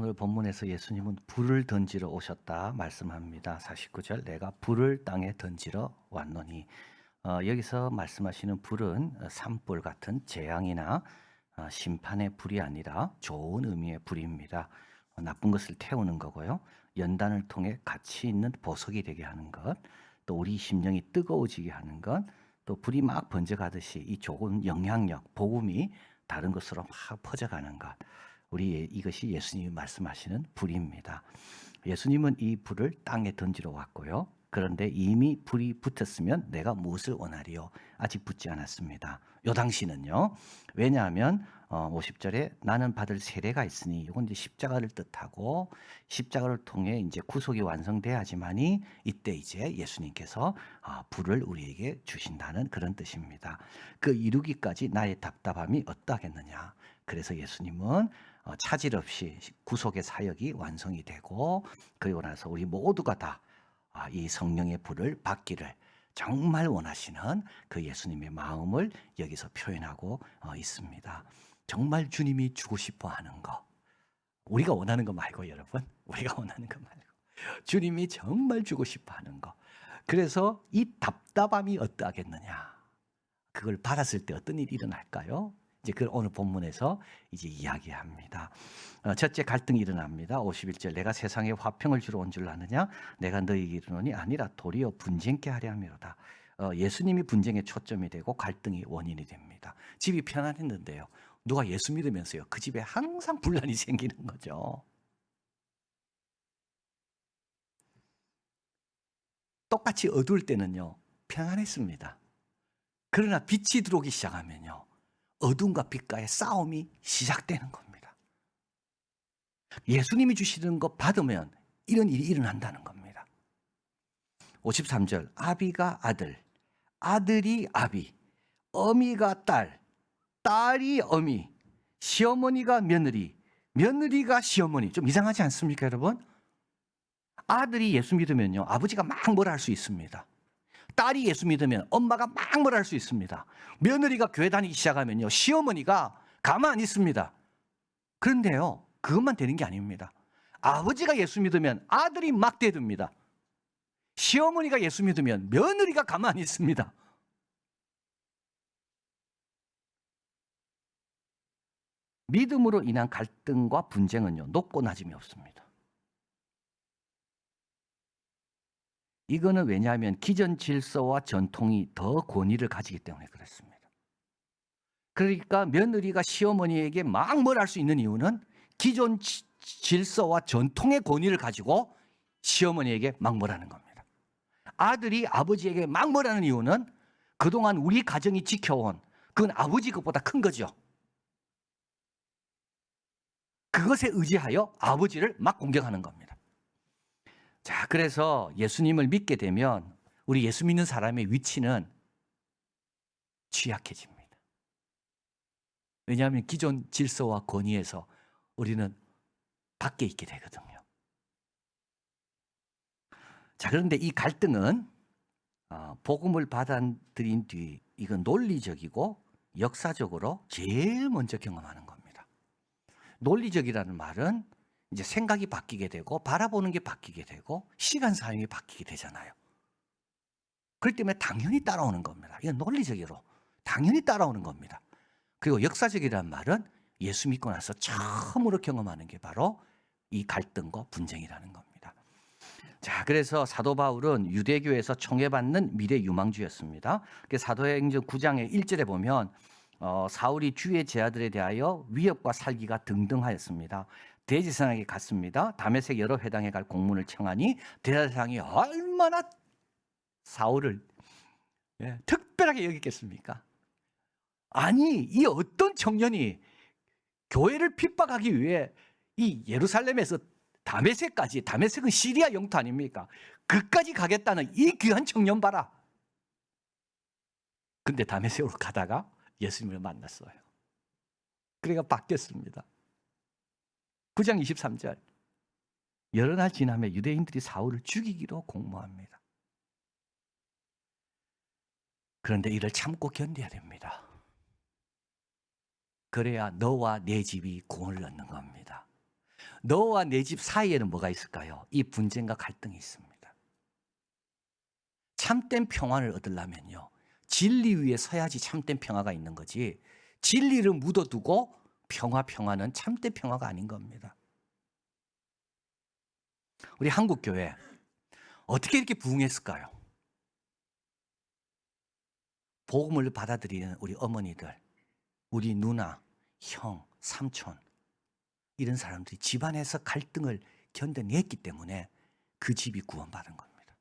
오늘 본문에서 예수님은 불을 던지러 오셨다 말씀합니다. 49절 내가 불을 땅에 던지러 왔노니 여기서 말씀하시는 불은 산불 같은 재앙이나 심판의 불이 아니라 좋은 의미의 불입니다. 나쁜 것을 태우는 거고요. 연단을 통해 가치 있는 보석이 되게 하는 것, 또 우리 심령이 뜨거워지게 하는 것, 또 불이 막 번져가듯이 이 좋은 영향력, 복음이 다른 것으로 막 퍼져가는 것. 이것이 예수님이 말씀하시는 불입니다. 예수님은 이 불을 땅에 던지러 왔고요. 그런데 이미 불이 붙었으면 내가 무엇을 원하리요? 아직 붙지 않았습니다. 요 당시는요. 왜냐하면 50절에 나는 받을 세례가 있으니 이건 이제 십자가를 뜻하고 십자가를 통해 이제 구속이 완성돼야지만이 이때 이제 예수님께서 불을 우리에게 주신다는 그런 뜻입니다. 그 이루기까지 나의 답답함이 어떠하겠느냐. 그래서 예수님은 차질 없이 구속의 사역이 완성이 되고 그리고 나서 우리 모두가 다 이 성령의 불을 받기를 정말 원하시는 그 예수님의 마음을 여기서 표현하고 있습니다. 정말 주님이 주고 싶어 하는 거. 우리가 원하는 거 말고 여러분. 우리가 원하는 거 말고. 주님이 정말 주고 싶어 하는 거. 그래서 이 답답함이 어떠하겠느냐. 그걸 받았을 때 어떤 일이 일어날까요? 이제 그 오늘 본문에서 이제 이야기합니다. 첫째 갈등이 일어납니다. 51절 내가 세상에 화평을 주러 온 줄 아느냐? 내가 너희에게 이르노니 아니라 도리어 분쟁케 하려 함이로다. 예수님이 분쟁의 초점이 되고 갈등이 원인이 됩니다. 집이 편안했는데요. 누가 예수 믿으면서요. 그 집에 항상 분란이 생기는 거죠. 똑같이 어두울 때는요. 평안했습니다. 그러나 빛이 들어오기 시작하면요. 어둠과 빛과의 싸움이 시작되는 겁니다. 예수님이 주시는 거 받으면 이런 일이 일어난다는 겁니다. 53절 아비가 아들, 아들이 아비, 어미가 딸, 딸이 어미, 시어머니가 며느리, 며느리가 시어머니. 좀 이상하지 않습니까 여러분? 아들이 예수 믿으면요 아버지가 막 뭐라 할 수 있습니다. 딸이 예수 믿으면 엄마가 막 뭐라 할 수 있습니다. 며느리가 교회 다니기 시작하면요. 시어머니가 가만 안 있습니다. 그런데요. 그것만 되는 게 아닙니다. 아버지가 예수 믿으면 아들이 막 대듭니다. 시어머니가 예수 믿으면 며느리가 가만 안 있습니다. 믿음으로 인한 갈등과 분쟁은요. 높고 낮음이 없습니다. 이거는 왜냐하면 기존 질서와 전통이 더 권위를 가지기 때문에 그렇습니다. 그러니까 며느리가 시어머니에게 막 뭘 할 수 있는 이유는 기존 질서와 전통의 권위를 가지고 시어머니에게 막 뭐라는 겁니다. 아들이 아버지에게 막 뭐라는 이유는 그동안 우리 가정이 지켜온 그건 아버지 것보다 큰 거죠. 그것에 의지하여 아버지를 막 공격하는 겁니다. 자, 그래서 예수님을 믿게 되면 우리 예수 믿는 사람의 위치는 취약해집니다. 왜냐하면 기존 질서와 권위에서 우리는 밖에 있게 되거든요. 자, 그런데 이 갈등은 복음을 받아들인 뒤 이건 논리적이고 역사적으로 제일 먼저 경험하는 겁니다. 논리적이라는 말은 이제 생각이 바뀌게 되고 바라보는 게 바뀌게 되고 시간 사용이 바뀌게 되잖아요. 그렇기 때문에 당연히 따라오는 겁니다. 이건 논리적으로 당연히 따라오는 겁니다. 그리고 역사적이라는 말은 예수 믿고 나서 처음으로 경험하는 게 바로 이 갈등과 분쟁이라는 겁니다. 자, 그래서 사도 바울은 유대교에서 총애받는 미래 유망주였습니다. 사도행전 9장의 1절에 보면 사울이 주의 제자들에 대하여 위협과 살기가 등등하였습니다. 대제사장에게 갔습니다. 다메섹 여러 회당에 갈 공문을 청하니 대제사장이 얼마나 사울을 특별하게 여겼겠습니까? 아니, 이 어떤 청년이 교회를 핍박하기 위해 이 예루살렘에서 다메섹까지, 다메섹은 시리아 영토 아닙니까? 그까지 가겠다는 이 귀한 청년 봐라. 근데 다메섹으로 가다가 예수님을 만났어요. 그래가 바뀌었습니다. 9장 23절. 여러 날 지나며 유대인들이 사울을 죽이기로 공모합니다. 그런데 이를 참고 견뎌야 됩니다. 그래야 너와 내 집이 구원을 얻는 겁니다. 너와 내 집 사이에는 뭐가 있을까요? 이 분쟁과 갈등이 있습니다. 참된 평안을 얻으려면요, 진리 위에 서야지 참된 평화가 있는 거지, 진리를 묻어두고 평화는 참된 평화가 아닌 겁니다. 우리 한국교회 어떻게 이렇게 부흥했을까요? 복음을 받아들이는 우리 어머니들, 우리 누나, 형, 삼촌, 이런 사람들이 집안에서 갈등을 견뎌냈기 때문에 그 집이 구원받은 겁니다.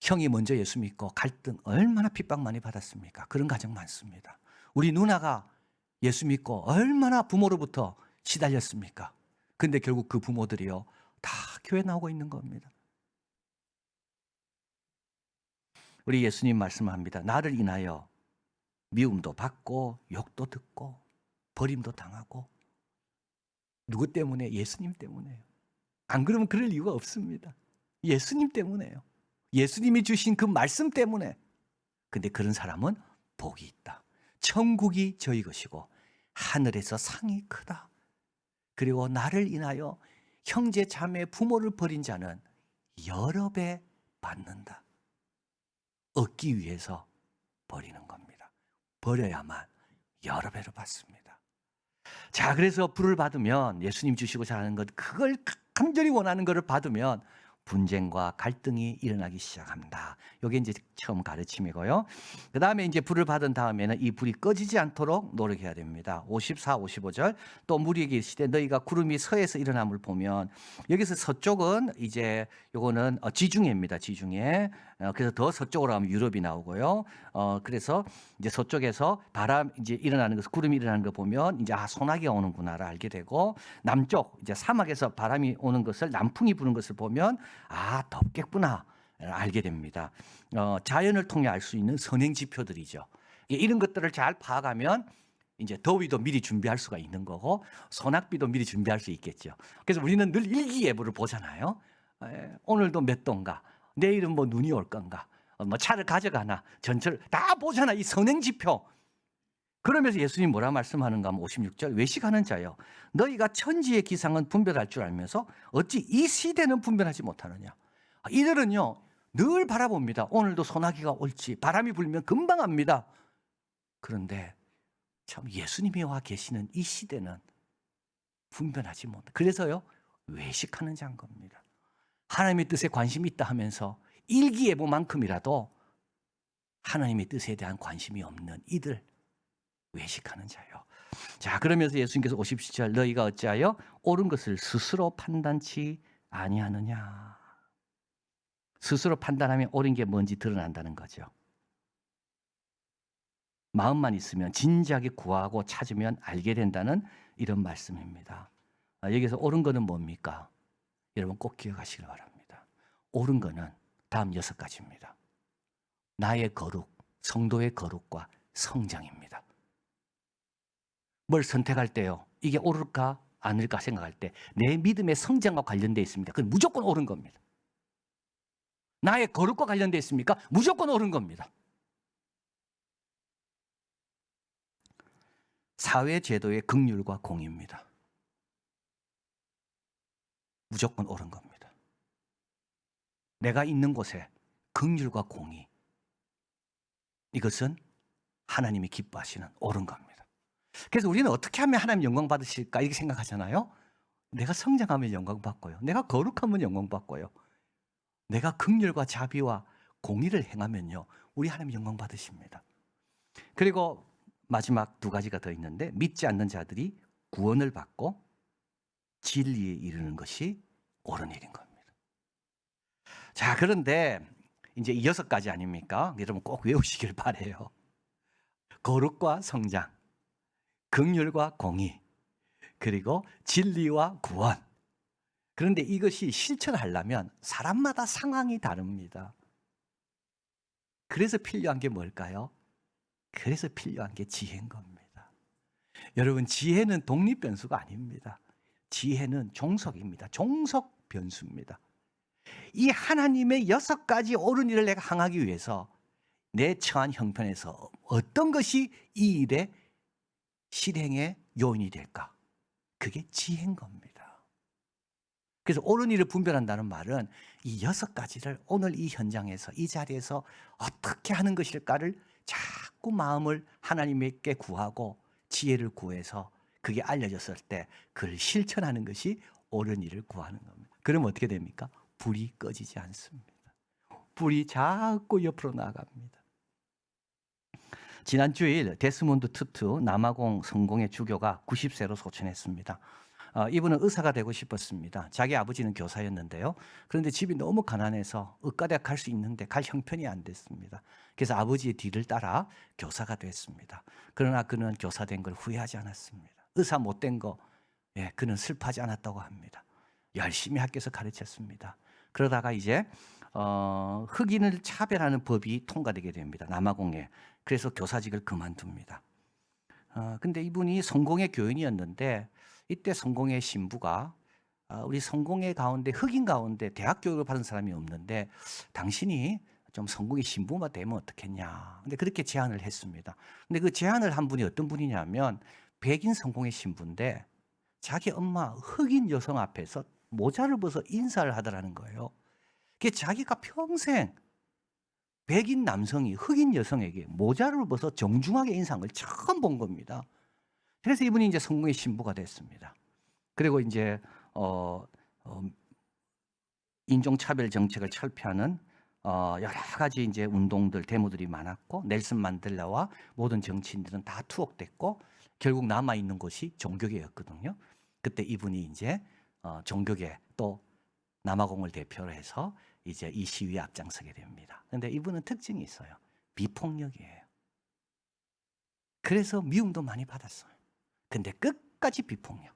형이 먼저 예수 믿고 갈등 얼마나 핍박 많이 받았습니까? 그런 가정 많습니다. 우리 누나가 예수 믿고 얼마나 부모로부터 시달렸습니까? 근데 결국 그 부모들이요, 다 교회 나오고 있는 겁니다. 우리 예수님 말씀합니다. 나를 인하여 미움도 받고 욕도 듣고 버림도 당하고. 누구 때문에? 예수님 때문에요. 안 그러면 그럴 이유가 없습니다. 예수님 때문에요. 예수님이 주신 그 말씀 때문에. 근데 그런 사람은 복이 있다. 천국이 저희 것이고 하늘에서 상이 크다. 그리고 나를 인하여 형제 자매 부모를 버린 자는 여러 배 받는다. 얻기 위해서 버리는 겁니다. 버려야만 여러 배로 받습니다. 자, 그래서 불을 받으면 예수님 주시고자 하는 것, 그걸 간절히 원하는 것을 받으면 분쟁과 갈등이 일어나기 시작합니다. 이게 이제 처음 가르침이고요. 그 다음에 이제 불을 받은 다음에는 이 불이 꺼지지 않도록 노력해야 됩니다. 54, 55절. 또 무리에게 이르시되 너희가 구름이 서에서 일어남을 보면, 여기서 서쪽은 이제 요거는 지중해입니다. 지중해. 그래서 더 서쪽으로 가면 유럽이 나오고요. 그래서 이제 서쪽에서 바람 이제 일어나는 것, 구름이 일어나는 거 보면 이제 소나기가 오는구나를 알게 되고, 남쪽 이제 사막에서 바람이 오는 것을, 남풍이 부는 것을 보면 덥겠구나 알게 됩니다. 자연을 통해 알 수 있는 선행 지표들이죠. 이런 것들을 잘 파악하면 이제 더위도 미리 준비할 수가 있는 거고 소낙비도 미리 준비할 수 있겠죠. 그래서 우리는 늘 일기예보를 보잖아요. 오늘도 몇 도인가, 내일은 뭐 눈이 올 건가, 뭐 차를 가져가나, 전철 다 보잖아, 이 선행 지표. 그러면서 예수님 뭐라 말씀하는가 하면 56절, 외식하는 자여 너희가 천지의 기상은 분별할 줄 알면서 어찌 이 시대는 분별하지 못하느냐. 이들은요 늘 바라봅니다. 오늘도 소나기가 올지, 바람이 불면 금방 압니다. 그런데 참 예수님이 와 계시는 이 시대는 분별하지 못해. 그래서요 외식하는 자인 겁니다. 하나님의 뜻에 관심이 있다 하면서 일기예보만큼이라도 하나님의 뜻에 대한 관심이 없는 이들, 외식하는 자요. 자, 그러면서 예수님께서 57절, 너희가 어찌하여 옳은 것을 스스로 판단치 아니하느냐. 스스로 판단하면 옳은 게 뭔지 드러난다는 거죠. 마음만 있으면 진지하게 구하고 찾으면 알게 된다는 이런 말씀입니다. 여기서 옳은 거는 뭡니까? 여러분 꼭 기억하시길 바랍니다. 옳은 거는 다음 6가지입니다. 나의 거룩, 성도의 거룩과 성장입니다. 뭘 선택할 때요, 이게 옳을까 아닐까 생각할 때 내 믿음의 성장과 관련되어 있습니다. 그건 무조건 옳은 겁니다. 나의 거룩과 관련되어 있습니까? 무조건 옳은 겁니다. 사회 제도의 긍휼과 공의입니다. 무조건 옳은 겁니다. 내가 있는 곳에 긍휼과 공의, 이것은 하나님이 기뻐하시는 옳은 겁니다. 그래서 우리는 어떻게 하면 하나님 영광 받으실까 이렇게 생각하잖아요. 내가 성장하면 영광 받고요, 내가 거룩하면 영광 받고요, 내가 긍휼과 자비와 공의를 행하면요 우리 하나님 영광 받으십니다. 그리고 마지막 2가지가 더 있는데, 믿지 않는 자들이 구원을 받고 진리에 이르는 것이 옳은 일인 겁니다. 자, 그런데 이제 이 6가지 아닙니까? 여러분 꼭 외우시길 바래요. 거룩과 성장, 긍휼과 공의, 그리고 진리와 구원. 그런데 이것이 실천하려면 사람마다 상황이 다릅니다. 그래서 필요한 게 뭘까요? 그래서 필요한 게 지혜인 겁니다. 여러분, 지혜는 독립변수가 아닙니다. 지혜는 종속입니다. 종속 변수입니다. 이 하나님의 6가지 옳은 일을 내가 행하기 위해서 내 처한 형편에서 어떤 것이 이 일의 실행의 요인이 될까? 그게 지혜인 겁니다. 그래서 옳은 일을 분별한다는 말은 이 6가지를 오늘 이 현장에서 이 자리에서 어떻게 하는 것일까를 자꾸 마음을 하나님께 구하고 지혜를 구해서 그게 알려졌을 때 그를 실천하는 것이 옳은 일을 구하는 겁니다. 그러면 어떻게 됩니까? 불이 꺼지지 않습니다. 불이 자꾸 옆으로 나갑니다. 지난 주일 데스몬드 투투 남아공 성공의 주교가 90세로 소천했습니다. 이분은 의사가 되고 싶었습니다. 자기 아버지는 교사였는데요. 그런데 집이 너무 가난해서 의과대학 갈 수 있는데 갈 형편이 안 됐습니다. 그래서 아버지의 뒤를 따라 교사가 됐습니다. 그러나 그는 교사 된 걸 후회하지 않았습니다. 의사 못 된 거 그는 슬퍼하지 않았다고 합니다. 열심히 학교에서 가르쳤습니다. 그러다가 이제 흑인을 차별하는 법이 통과되게 됩니다. 남아공에. 그래서 교사직을 그만둡니다. 근데 이분이 성공의 교인이었는데 이때 성공의 신부가 우리 성공의 가운데 흑인 가운데 대학 교육을 받은 사람이 없는데 당신이 좀 성공의 신부가 되면 어떻겠냐. 근데 그렇게 제안을 했습니다. 근데 그 제안을 한 분이 어떤 분이냐면 백인 성공의 신부인데 자기 엄마 흑인 여성 앞에서 모자를 벗어 인사를 하더라는 거예요. 그게 자기가 평생 백인 남성이 흑인 여성에게 모자를 벗어 정중하게 인사한 걸 처음 본 겁니다. 그래서 이분이 이제 성공의 신부가 됐습니다. 그리고 이제 인종차별 정책을 철폐하는 여러 가지 이제 운동들, 데모들이 많았고 넬슨 만델라와 모든 정치인들은 다 투옥됐고 결국 남아 있는 곳이 종교계였거든요. 그때 이분이 이제 종교계 또 남아공을 대표로 해서 이제 이 시위에 앞장서게 됩니다. 그런데 이분은 특징이 있어요. 비폭력이에요. 그래서 미움도 많이 받았어요. 근데 끝까지 비폭력.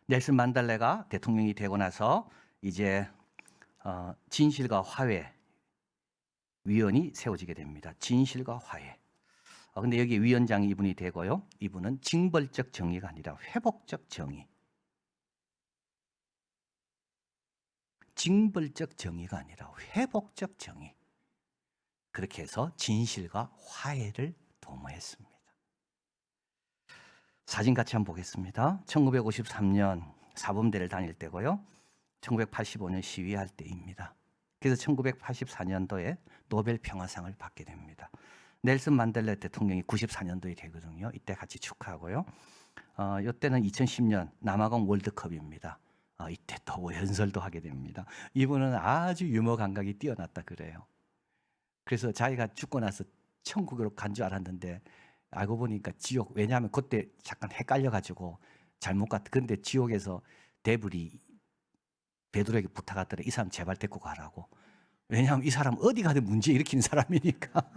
넬슨 만델라가 대통령이 되고 나서 이제 진실과 화해 위원이 세워지게 됩니다. 진실과 화해. 근데 여기 위원장이 이분이 되고요. 이분은 징벌적 정의가 아니라 회복적 정의. 징벌적 정의가 아니라 회복적 정의. 그렇게 해서 진실과 화해를 도모했습니다. 사진 같이 한번 보겠습니다. 1953년 사범대를 다닐 때고요. 1985년 시위할 때입니다. 그래서 1984년도에 노벨 평화상을 받게 됩니다. 넬슨 만델라 대통령이 94년도에 되거든요. 이때 같이 축하하고요. 이때는 2010년 남아공 월드컵입니다. 이때 또 연설도 하게 됩니다. 이분은 아주 유머 감각이 뛰어났다 그래요. 그래서 자기가 죽고 나서 천국으로 간 줄 알았는데 알고 보니까 지옥, 왜냐하면 그때 잠깐 헷갈려가지고 잘못 갔다. 근데 지옥에서 데블이 베드로에게 부탁하더래. 이 사람 제발 데리고 가라고. 왜냐하면 이 사람 어디 가든 문제 일으키는 사람이니까.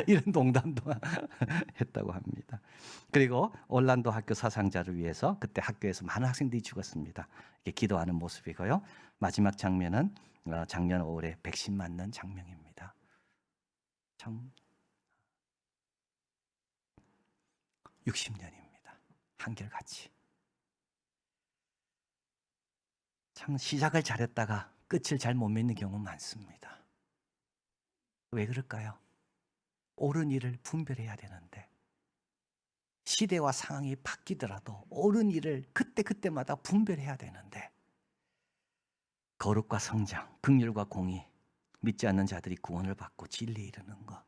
이런 농담도 했다고 합니다. 그리고 올란도 학교 사상자를 위해서 그때 학교에서 많은 학생들이 죽었습니다. 이렇게 기도하는 모습이고요. 마지막 장면은 작년 5월에 백신 맞는 장면입니다. 참 60년입니다. 한결같이. 참 시작을 잘했다가 끝을 잘 못 맺는 경우 많습니다. 왜 그럴까요? 옳은 일을 분별해야 되는데 시대와 상황이 바뀌더라도 옳은 일을 그때그때마다 분별해야 되는데 거룩과 성장, 긍휼과 공의, 믿지 않는 자들이 구원을 받고 진리에 이르는 것.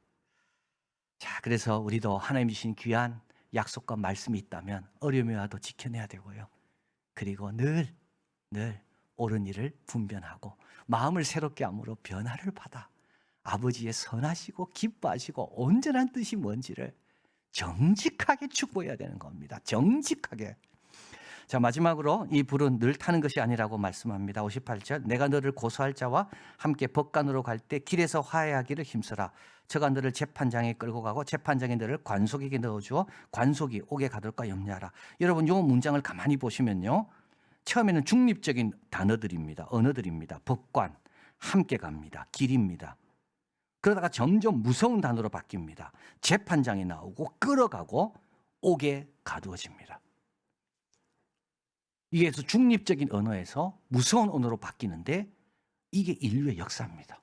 자, 그래서 우리도 하나님 주신 귀한 약속과 말씀이 있다면 어려움이 와도 지켜내야 되고요. 그리고 늘 옳은 일을 분별하고 마음을 새롭게 함으로 변화를 받아 아버지의 선하시고 기뻐하시고 온전한 뜻이 뭔지를 정직하게 축복해야 되는 겁니다. 정직하게. 자, 마지막으로 이 불은 늘 타는 것이 아니라고 말씀합니다. 58절. 내가 너를 고소할 자와 함께 법관으로 갈 때 길에서 화해하기를 힘써라. 저가 너를 재판장에 끌고 가고 재판장이 너를 관속에게 넣어주어 관속이 옥에 가둘까 염려하라. 여러분 이 문장을 가만히 보시면요. 처음에는 중립적인 단어들입니다. 언어들입니다. 법관, 함께 갑니다. 길입니다. 그러다가 점점 무서운 단어로 바뀝니다. 재판장이 나오고 끌어가고 옥에 가두어집니다. 이게 중립적인 언어에서 무서운 언어로 바뀌는데 이게 인류의 역사입니다.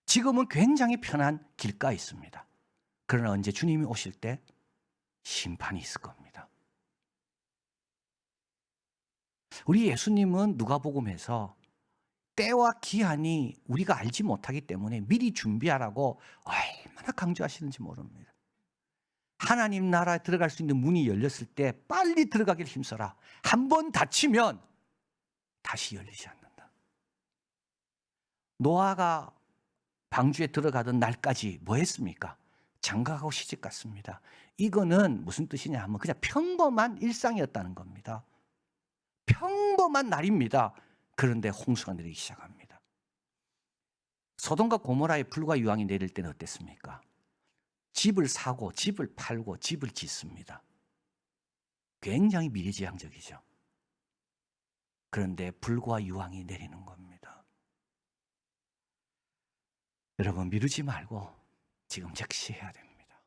지금은 굉장히 편한 길가에 있습니다. 그러나 언제 주님이 오실 때 심판이 있을 겁니다. 우리 예수님은 누가복음에서 때와 기한이 우리가 알지 못하기 때문에 미리 준비하라고 얼마나 강조하시는지 모릅니다. 하나님 나라에 들어갈 수 있는 문이 열렸을 때 빨리 들어가길 힘써라. 한 번 닫히면 다시 열리지 않는다. 노아가 방주에 들어가던 날까지 뭐 했습니까? 장가가고 시집 갔습니다. 이거는 무슨 뜻이냐 하면 그냥 평범한 일상이었다는 겁니다. 평범한 날입니다. 그런데 홍수가 내리기 시작합니다. 소돔과 고모라에 불과 유황이 내릴 때는 어땠습니까? 집을 사고 집을 팔고 집을 짓습니다. 굉장히 미래지향적이죠. 그런데 불과 유황이 내리는 겁니다. 여러분 미루지 말고 지금 즉시 해야 됩니다.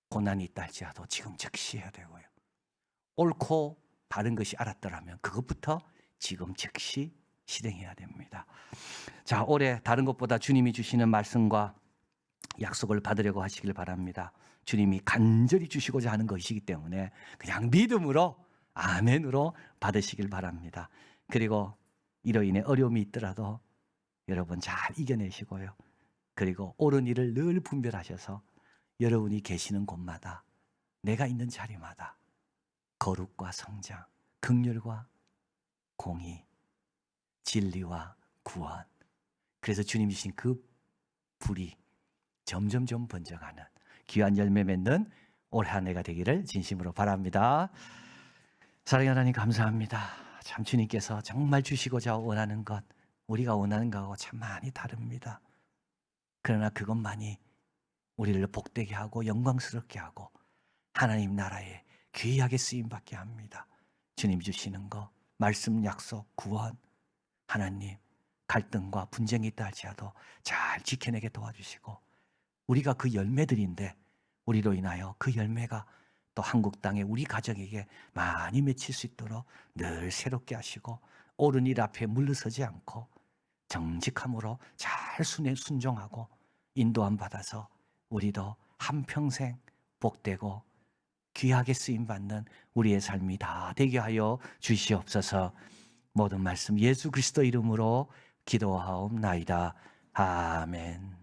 고난이 있다 할지라도 지금 즉시 해야 되고요. 옳고 바른 것이 알았더라면 그것부터 지금 즉시 실행해야 됩니다. 자, 올해 다른 것보다 주님이 주시는 말씀과 약속을 받으려고 하시길 바랍니다. 주님이 간절히 주시고자 하는 것이기 때문에 그냥 믿음으로 아멘으로 받으시길 바랍니다. 그리고 이로 인해 어려움이 있더라도 여러분 잘 이겨내시고요. 그리고 옳은 일을 늘 분별하셔서 여러분이 계시는 곳마다 내가 있는 자리마다 거룩과 성장, 긍휼과 공의, 진리와 구원, 그래서 주님 주신 그 불이 점점점 번져가는 귀한 열매 맺는 올 한 해가 되기를 진심으로 바랍니다. 사랑하는 하나님 감사합니다. 참 주님께서 정말 주시고자 원하는 것, 우리가 원하는 것하고 참 많이 다릅니다. 그러나 그것만이 우리를 복되게 하고 영광스럽게 하고 하나님 나라에 귀하게 쓰임받게 합니다. 주님 주시는 것, 말씀, 약속, 구원, 하나님 갈등과 분쟁이 있다 할지라도 잘 지켜내게 도와주시고 우리가 그 열매들인데 우리로 인하여 그 열매가 또 한국 땅에 우리 가정에게 많이 맺힐 수 있도록 늘 새롭게 하시고 옳은 일 앞에 물러서지 않고 정직함으로 잘 순종하고 인도함 받아서 우리도 한평생 복되고 귀하게 쓰임받는 우리의 삶이 다 되게 하여 주시옵소서. 모든 말씀 예수 그리스도 이름으로 기도하옵나이다. 아멘.